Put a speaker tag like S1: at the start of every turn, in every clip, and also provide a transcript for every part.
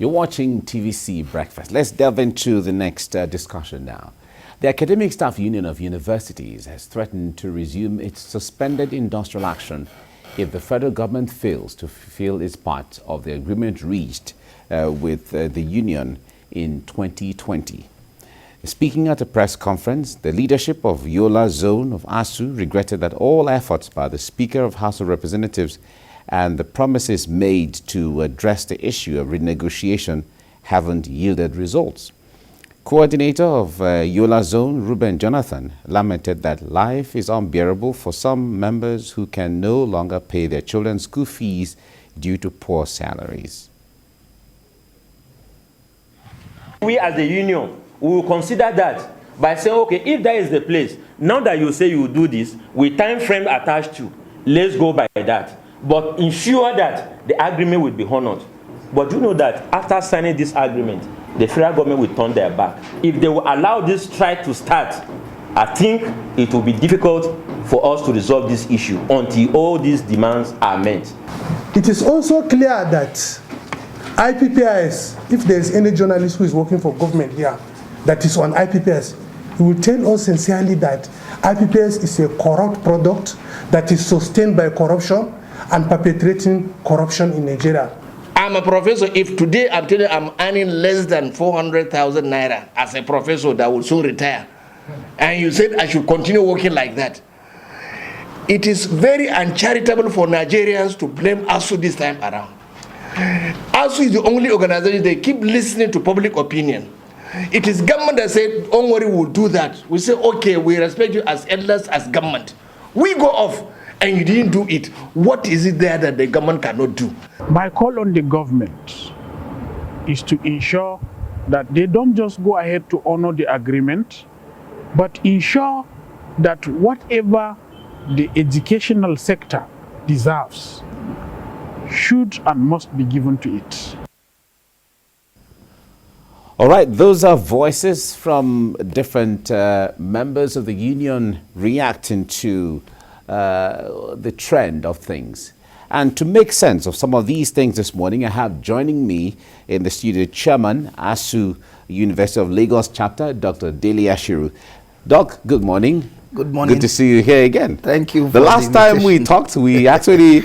S1: You're watching TVC Breakfast. Let's delve into the next discussion now. The Academic Staff Union of Universities has threatened to resume its suspended industrial action if the federal government fails to fulfill its part of the agreement reached with the union in 2020. Speaking at a press conference, the leadership of Yola Zone of ASUU regretted that all efforts by the Speaker of House of Representatives and the promises made to address the issue of renegotiation haven't yielded results. Coordinator of Yola Zone, Reuben Jonathan, lamented that life is unbearable for some members who can no longer pay their children's school fees due to poor salaries.
S2: We as the union, we will consider that by saying, okay, if that is the place, now that you say you will do this, with time frame attached to, let's go by that. But ensure that the agreement will be honored. But you know that after signing this agreement, the federal government will turn their back. If they will allow this strike to start, I think it will be difficult for us to resolve this issue until all these demands are met.
S3: It is also clear that IPPIS, if there is any journalist who is working for government here that is on IPPIS, he will tell us sincerely that IPPIS is a corrupt product that is sustained by corruption and perpetrating corruption in Nigeria.
S4: I'm a professor. If today I'm telling you I'm earning less than 400,000 naira as a professor that will soon retire, and you said I should continue working like that, it is very uncharitable for Nigerians to blame ASUU this time around. ASUU is the only organization they keep listening to public opinion. It is government that said, don't worry, we'll do that. We say, okay, we respect you as elders, as government. We go off and you didn't do it. What is it there that the government cannot do?
S5: My call on the government is to ensure that they don't just go ahead to honor the agreement, but ensure that whatever the educational sector deserves should and must be given to it.
S1: All right, those are voices from different members of the union reacting to the trend of things. And to make sense of some of these things this morning, I have joining me in the studio Chairman, ASUU University of Lagos Chapter, Dr. Dele Ashiru. Doc, good morning.
S6: Good morning.
S1: Good to see you here again.
S6: Thank you.
S1: The last time we talked, we actually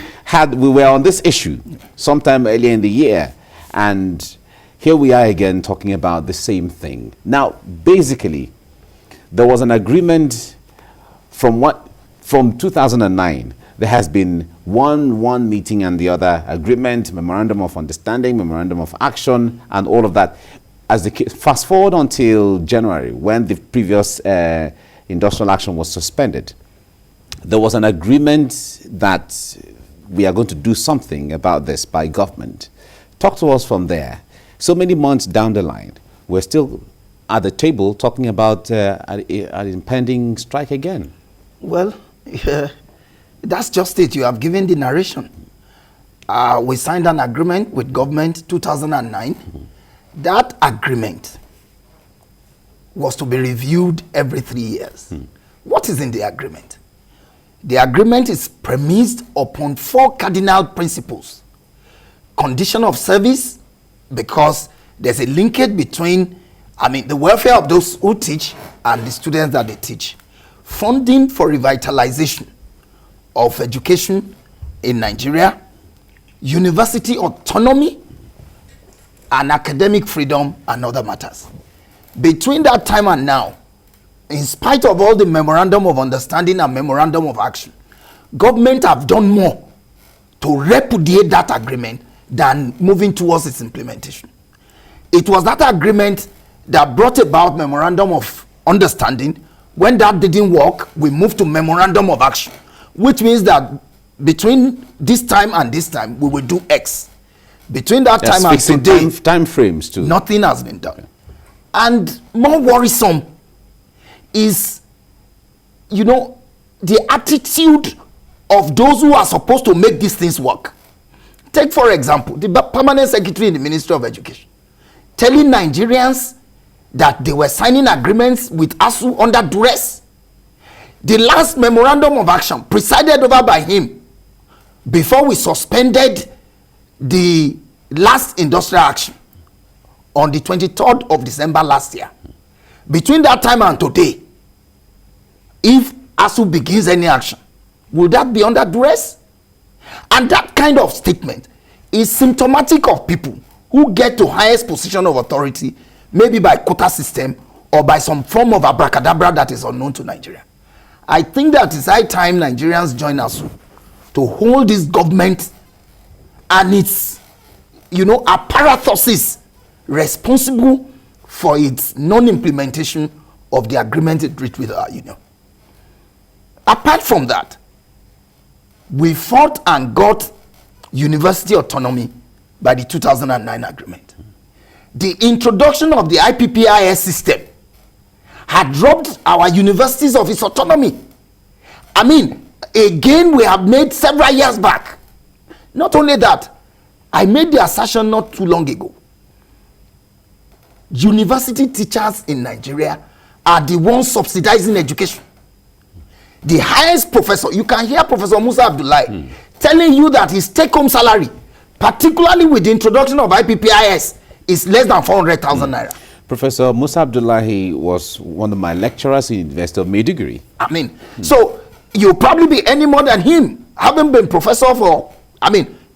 S1: we were on this issue sometime earlier in the year. And here we are again talking about the same thing. Now, basically, there was an agreement from 2009. There has been one meeting and the other agreement, memorandum of understanding, memorandum of action, and all of that. As the fast forward until January, when the previous industrial action was suspended, there was an agreement that we are going to do something about this by government. Talk to us from there. So many months down the line, we're still at the table talking about an impending strike again.
S6: Well, that's just it. You have given the narration. We signed an agreement with government 2009. That agreement was to be reviewed every 3 years. What is in the agreement? The agreement is premised upon 4 cardinal principles. Condition of service, because there's a linkage between, the welfare of those who teach and the students that they teach. Funding for revitalization of education in Nigeria, university autonomy, and academic freedom and other matters. Between that time and now, in spite of all the memorandum of understanding and memorandum of action, government have done more to repudiate that agreement than moving towards its implementation. It was that agreement that brought about memorandum of understanding. When that didn't work, we moved to memorandum of action, which means that between this time and this time, we will do X. Between that time and today,
S1: time frames too.
S6: Nothing has been done. Okay. And more worrisome is, the attitude of those who are supposed to make these things work. Take, for example, the permanent secretary in the Ministry of Education telling Nigerians that they were signing agreements with ASUU under duress. The last memorandum of action presided over by him before we suspended the last industrial action on the 23rd of December last year. Between that time and today, if ASUU begins any action, will that be under duress? And that kind of statement is symptomatic of people who get to highest position of authority, maybe by quota system or by some form of abracadabra that is unknown to Nigeria. I think that it's high time Nigerians join ASUU to hold this government and its, apparatuses responsible for its non-implementation of the agreement it reached with our union. Apart from that, we fought and got university autonomy by the 2009 agreement. The introduction of the IPPIS system had robbed our universities of its autonomy. I mean, again, we have made several years back. Not only that, I made the assertion not too long ago. University teachers in Nigeria are the ones subsidizing education. The highest professor, you can hear Professor Musa Abdullahi telling you that his take-home salary, particularly with the introduction of IPPIS, is less than 400,000 naira.
S1: Professor Musa Abdullahi was one of my lecturers in University of Maiduguri.
S6: I mean, so you'll probably be any more than him, having been professor for,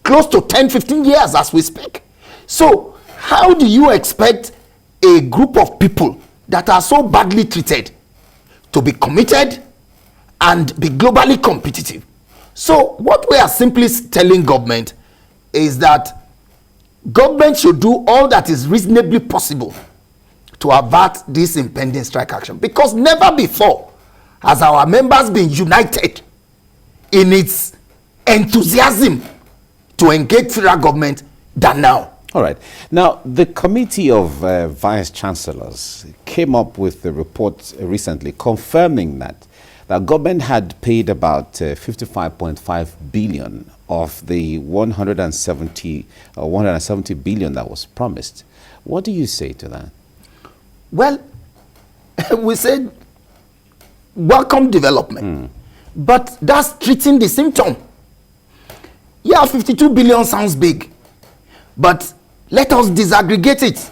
S6: close to 10, 15 years as we speak. So how do you expect a group of people that are so badly treated to be committed and be globally competitive? So what we are simply telling government is that government should do all that is reasonably possible to avert this impending strike action, because never before has our members been united in its enthusiasm to engage federal government than now.
S1: All right. Now, the Committee of Vice Chancellors came up with a report recently confirming that the government had paid about 55.5 billion of the 170 billion that was promised. What do you say to that?
S6: Well, we said welcome development, but that's treating the symptom. Yeah, 52 billion sounds big, but let us disaggregate it.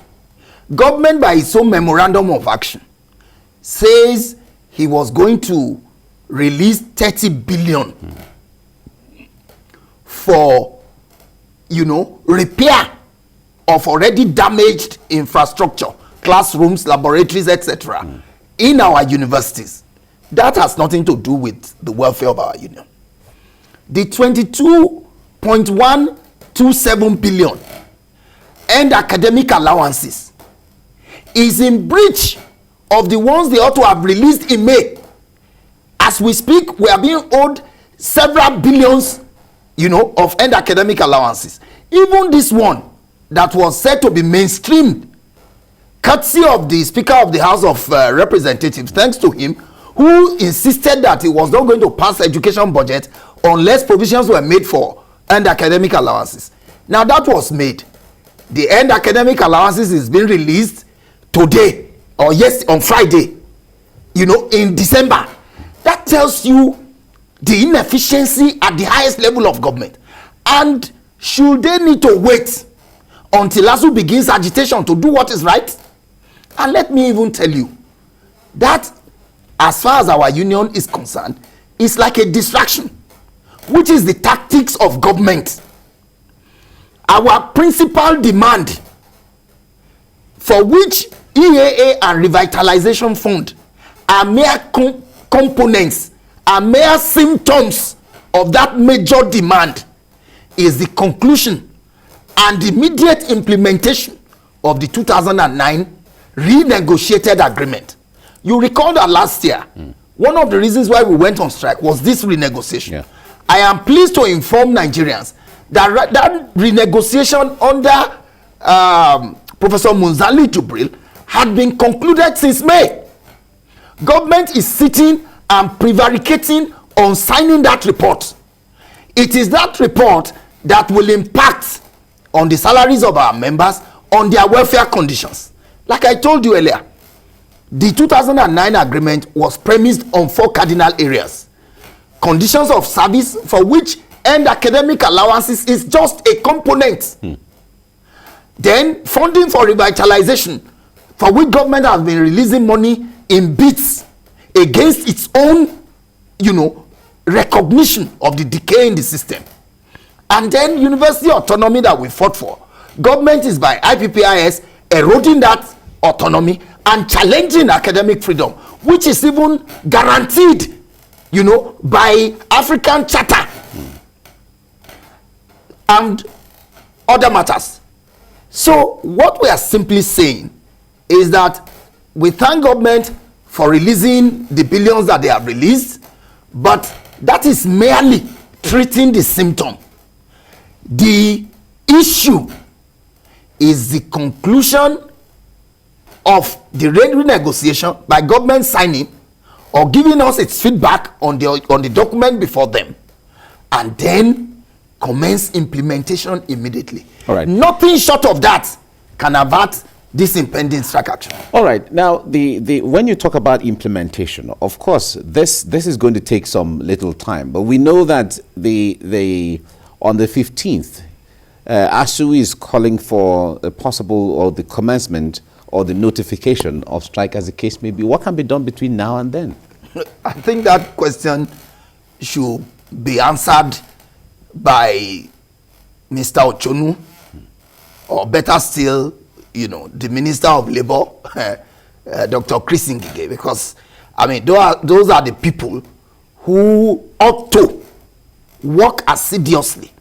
S6: Government, by its own memorandum of action, says he was going to release 30 billion for, repair of already damaged infrastructure, classrooms, laboratories, etc. in our universities. That has nothing to do with the welfare of our union. The 22.127 billion and academic allowances is in breach of the ones they ought to have released in May. As we speak, we are being owed several billions, of end academic allowances. Even this one that was said to be mainstreamed, courtesy of the Speaker of the House of Representatives, thanks to him, who insisted that he was not going to pass education budget unless provisions were made for end academic allowances. Now that was made. The end academic allowances is being released today or on Friday, in December. That tells you the inefficiency at the highest level of government. And should they need to wait until ASUU begins agitation to do what is right? And let me even tell you that as far as our union is concerned, it's like a distraction, which is the tactics of government. Our principal demand, for which EAA and Revitalization Fund are mere components, are mere symptoms of that major demand, is the conclusion and immediate implementation of the 2009 renegotiated agreement. You recall that last year, one of the reasons why we went on strike was this renegotiation. Yeah. I am pleased to inform Nigerians that that renegotiation under Professor Munzali Jubril had been concluded since May. Government is sitting and prevaricating on signing that report. It is that report that will impact on the salaries of our members, on their welfare conditions. Like I told you earlier, the 2009 agreement was premised on 4 cardinal areas. Conditions of service, for which end academic allowances is just a component. Then funding for revitalization, for which government has been releasing money in bits against its own, recognition of the decay in the system. And then university autonomy that we fought for. Government is by IPPIS eroding that autonomy and challenging academic freedom, which is even guaranteed, by African Charter and other matters. So what we are simply saying is that we thank government for releasing the billions that they have released, but that is merely treating the symptom. The issue is the conclusion of the renegotiation by government signing or giving us its feedback on the document before them, and then commence implementation immediately.
S1: All right.
S6: Nothing short of that can avert this impending strike action.
S1: All right. Now, when you talk about implementation, of course, this is going to take some little time. But we know that on the 15th, ASUU is calling for a possible or the commencement or the notification of strike, as the case may be. What can be done between now and then?
S6: I think that question should be answered by Mr. Ochonu, or better still, the Minister of Labour, Dr. Chris Ngige, because, those are the people who ought to work assiduously,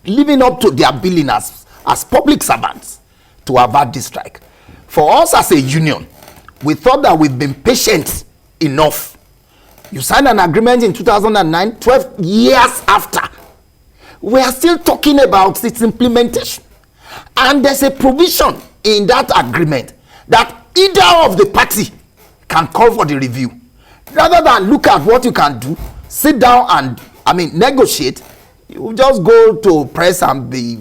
S6: living up to their billing as public servants to avert this strike. For us as a union, we thought that we've been patient enough. You signed an agreement in 2009, 12 years after. We are still talking about its implementation. And there's a provision in that agreement that either of the party can call for the review. Rather than look at what you can do, sit down and, negotiate, you just go to press and be,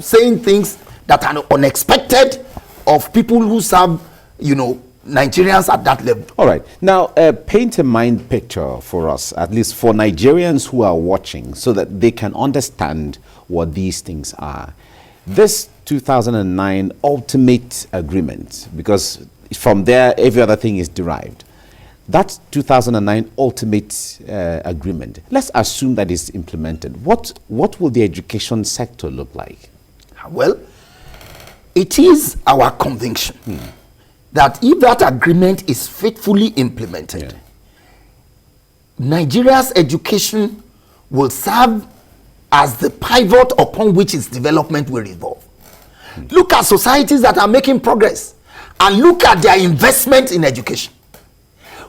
S6: saying things that are unexpected of people who serve, Nigerians at that level.
S1: All right. Now, paint a mind picture for us, at least for Nigerians who are watching, so that they can understand what these things are. This 2009 ultimate agreement, because from there, every other thing is derived. That 2009 ultimate agreement, let's assume that is implemented. What will the education sector look like?
S6: Well, it is our conviction that if that agreement is faithfully implemented, Nigeria's education will serve as the pivot upon which its development will revolve. Look at societies that are making progress and look at their investment in education.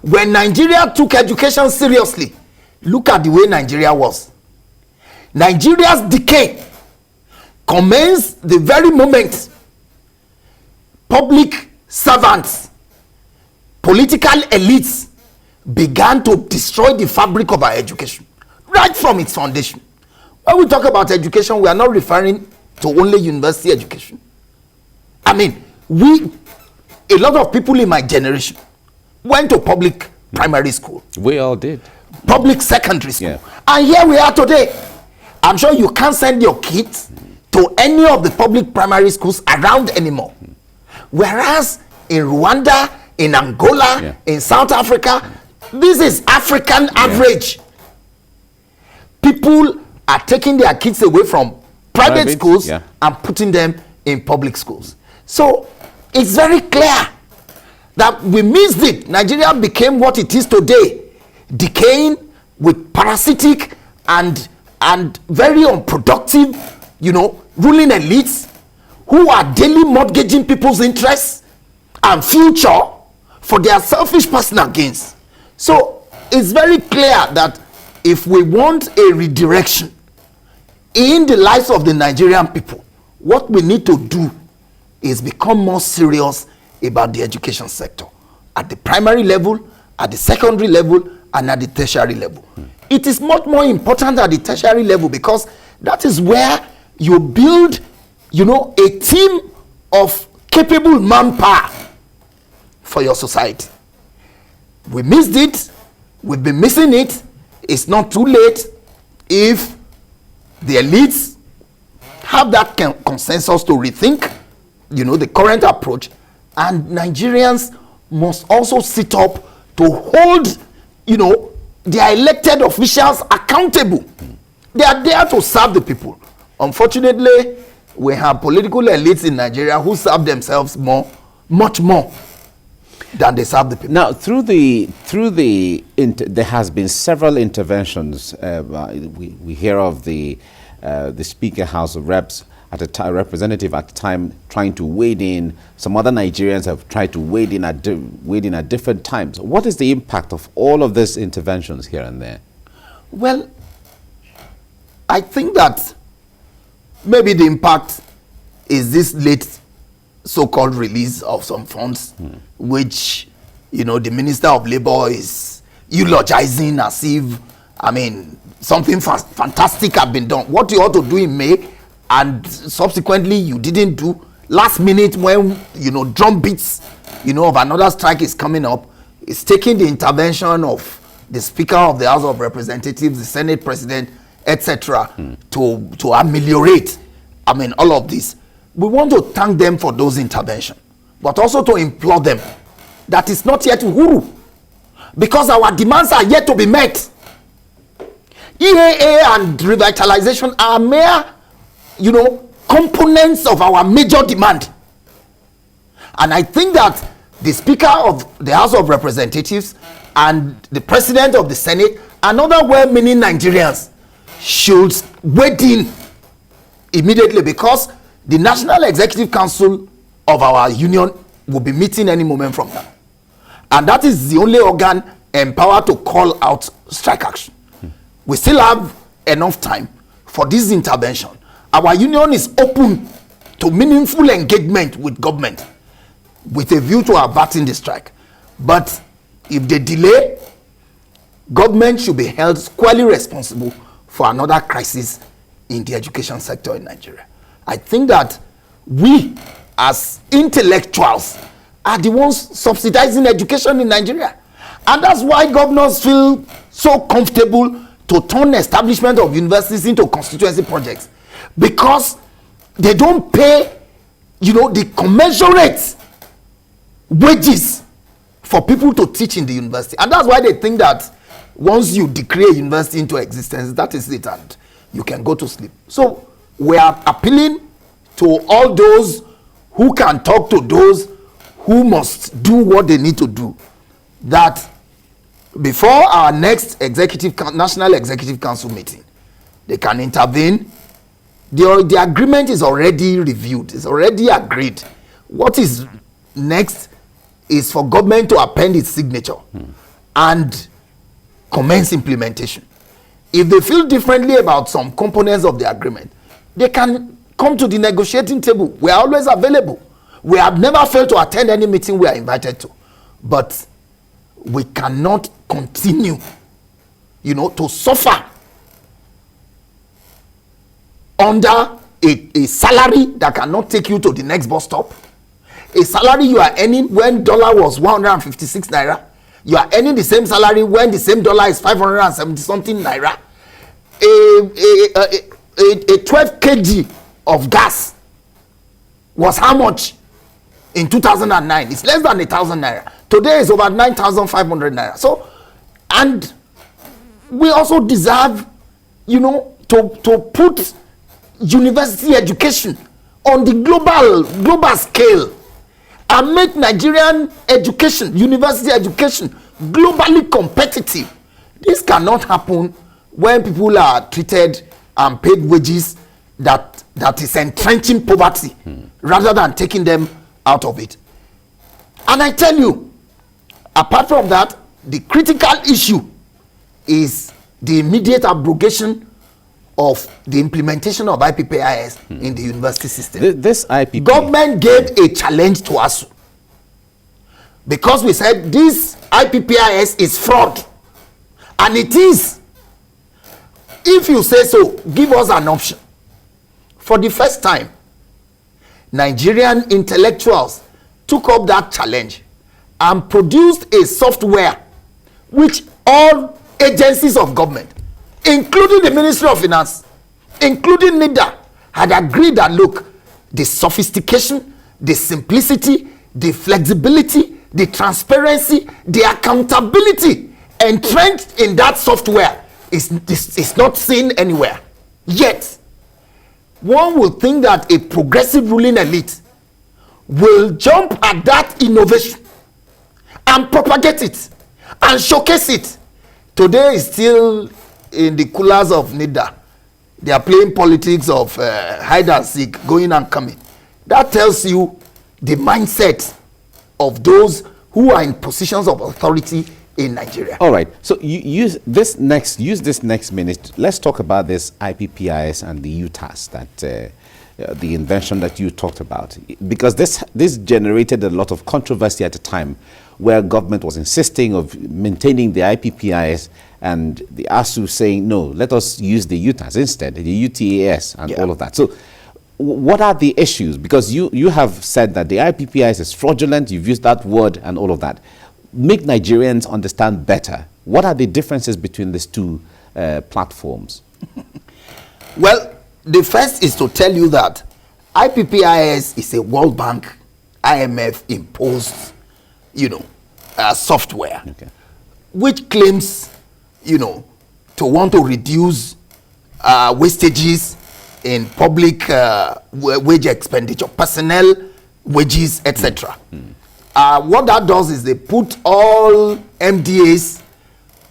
S6: When Nigeria took education seriously, look at the way Nigeria was. Nigeria's decay commenced the very moment public servants, political elites began to destroy the fabric of our education right from its foundation. When we talk about education, we are not referring to only university education. A lot of people in my generation went to public primary school.
S1: We all did.
S6: Public secondary school.
S1: Yeah.
S6: And here we are today. I'm sure you can't send your kids to any of the public primary schools around anymore. Whereas in Rwanda, in Angola, in South Africa, this is African average. People are taking their kids away from private schools and putting them in public schools. So it's very clear that we missed it. Nigeria became what it is today, decaying with parasitic and very unproductive, ruling elites who are daily mortgaging people's interests and future for their selfish personal gains. So it's very clear that if we want a redirection in the lives of the Nigerian people, what we need to do is become more serious about the education sector at the primary level, at the secondary level, and at the tertiary level. It is much more important at the tertiary level because that is where you build, a team of capable manpower for your society. We missed it. We've been missing it. It's not too late if the elites have that consensus to rethink the current approach, and Nigerians must also sit up to hold, their elected officials accountable. They are there to serve the people. Unfortunately, we have political elites in Nigeria who serve themselves much more than they serve the people.
S1: Now, there has been several interventions. We hear of the Speaker House of Reps representative at the time trying to wade in. Some other Nigerians have tried to wade in at different times. What is the impact of all of these interventions here and there?
S6: Well, I think that maybe the impact is this late so-called release of some funds, which, the Minister of Labor is eulogizing as if, something fantastic has been done. What you ought to do in May, and subsequently you didn't do, last minute when, drum beats, of another strike is coming up, is taking the intervention of the Speaker of the House of Representatives, the Senate President, etc., to ameliorate, all of this. We want to thank them for those interventions, but also to implore them that it's not yet uhuru, because our demands are yet to be met. EAA and revitalization are mere, components of our major demand. And I think that the Speaker of the House of Representatives and the President of the Senate and other well-meaning Nigerians should wade in immediately, because the National Executive Council of our union will be meeting any moment from now. And that is the only organ empowered to call out strike action. We still have enough time for this intervention. Our union is open to meaningful engagement with government with a view to averting the strike. But if they delay, government should be held squarely responsible for another crisis in the education sector in Nigeria. I think that we, as intellectuals, are the ones subsidizing education in Nigeria. And that's why governors feel so comfortable to turn establishment of universities into constituency projects, because they don't pay, the commensurate wages for people to teach in the university. And that's why they think that once you declare a university into existence, that is it, and you can go to sleep. So we are appealing to all those who can talk to those who must do what they need to do, that before our next National Executive Council meeting, they can intervene. The agreement is already reviewed, it's already agreed. What is next is for government to append its signature and commence implementation. If they feel differently about some components of the agreement, they can come to the negotiating table. We are always available. We have never failed to attend any meeting we are invited to. But we cannot continue, to suffer under a salary that cannot take you to the next bus stop. A salary you are earning when dollar was 156 naira. You are earning the same salary when the same dollar is 570 something naira. A 12 kg of gas was how much in 2009? It's less than 1,000 naira. Today is over 9,500 naira. So, and we also deserve, to put university education on the global scale and make Nigerian education, university education, globally competitive. This cannot happen when people are treated and paid wages that is entrenching poverty rather than taking them out of it. And I tell you, apart from that, the critical issue is the immediate abrogation of the implementation of IPPIS in the university system.
S1: This IPP...
S6: Government gave a challenge to us because we said this IPPIS is fraud. And it is. If you say so, give us an option. For the first time, Nigerian intellectuals took up that challenge and produced a software which all agencies of government, including the Ministry of Finance, including NIDA, had agreed that, look, the sophistication, the simplicity, the flexibility, the transparency, the accountability entrenched in that software is not seen anywhere. Yet, one will think that a progressive ruling elite will jump at that innovation and propagate it and showcase it. Today is still in the coolers of NIDA. They are playing politics of hide and seek, going and coming. That tells you the mindset of those who are in positions of authority in Nigeria.
S1: All right. So you use this next minute. Let's talk about this IPPIS and the UTAS, that the invention that you talked about, because this generated a lot of controversy at the time, where government was insisting of maintaining the IPPIS and the ASUU saying, no, let us use the UTAS instead, the UTAS and all of that. So what are the issues? Because you have said that the IPPIS is fraudulent, you've used that word and all of that. Make Nigerians understand better. What are the differences between these two platforms?
S6: Well, the first is to tell you that IPPIS is a World Bank, IMF imposed, software, which claims, to want to reduce wastages in public wage expenditure, personnel wages, etc. What that does is they put all MDAs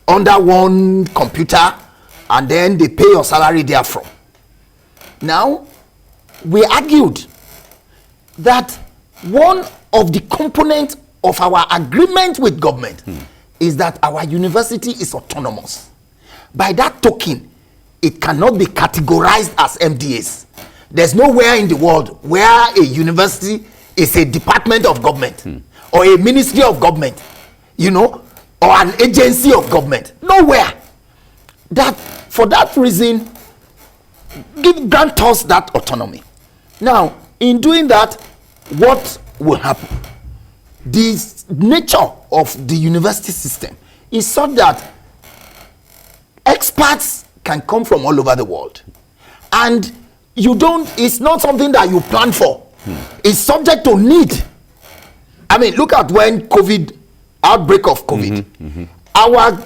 S6: under one computer and then they pay your salary therefrom. Now, we argued that one of the components of our agreement with government is that our university is autonomous. By that token, it cannot be categorized as MDAs. There's nowhere in the world where a university is a department of government or a ministry of government, or an agency of government. Nowhere. That, for that reason, grant us that autonomy. Now, in doing that, what will happen? The nature of the university system is such that experts can come from all over the world, and it's not something that you plan for. It's subject to need. I mean, look at when outbreak of COVID, our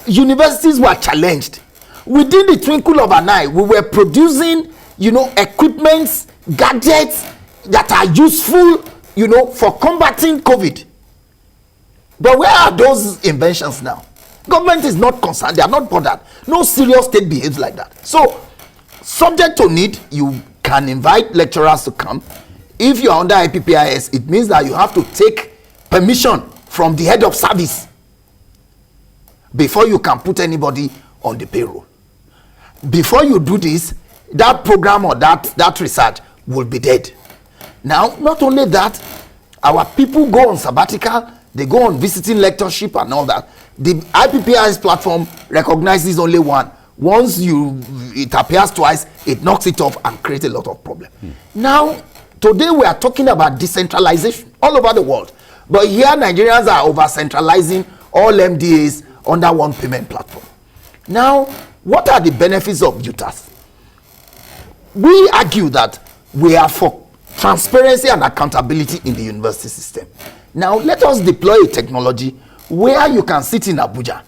S6: universities were challenged. Within the twinkle of an eye, we were producing, equipments, gadgets that are useful, for combating COVID. But where are those inventions now? Government is not concerned. They are not bothered. No serious state behaves like that. So, subject to need, you can invite lecturers to come. If you are under IPPIS, it means that you have to take permission from the head of service before you can put anybody on the payroll. Before you do this, that program or that research will be dead. Now, not only that, our people go on sabbatical, they go on visiting lectureship and all that. The IPPIS platform recognizes only one. Once it appears twice, it knocks it off and creates a lot of problem. Now, today we are talking about decentralization all over the world. But here, Nigerians are over-centralizing all MDAs under one payment platform. Now, what are the benefits of UTAS? We argue that we are for transparency and accountability in the university system. Now, let us deploy a technology where you can sit in Abuja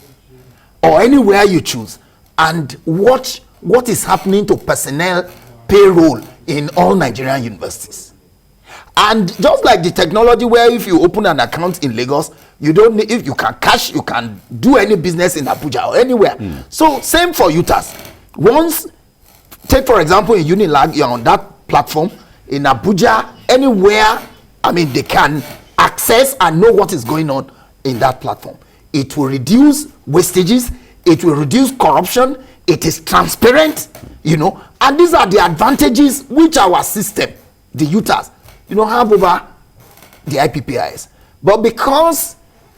S6: or anywhere you choose and watch what is happening to personnel payroll in all Nigerian universities. And just like the technology where if you open an account in Lagos, you don't need, if you can cash, you can do any business in Abuja or anywhere. So same for UTAS. Once, take for example in Unilag, you're on that platform in Abuja, anywhere, they can access and know what is going on in that platform. It will reduce wastages, it will reduce corruption, it is transparent, and these are the advantages which our system, the UTAS, have over the IPPIS. But because,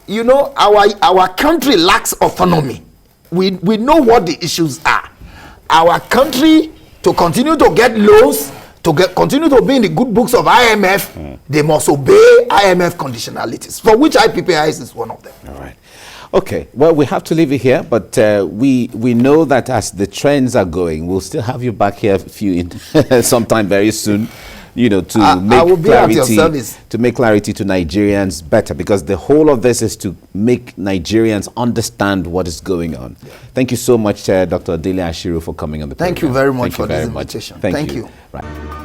S6: our country lacks autonomy, we know what the issues are. Our country, to continue to get loans, continue to be in the good books of IMF, they must obey IMF conditionalities, for which IPPIS is one of them.
S1: All right. Okay, well, we have to leave it here, but we know that as the trends are going, we'll still have you back here sometime very soon you know, to
S6: I will
S1: make
S6: be at your
S1: clarity
S6: service.
S1: to make clarity to Nigerians better, because the whole of this is to make Nigerians understand what is going on. Yeah. Thank you so much, Dr. Dele Ashiru, for coming on the program.
S6: Thank you very much
S1: Thank you
S6: for this
S1: very much.
S6: invitation.
S1: Thank
S6: you.
S1: Right.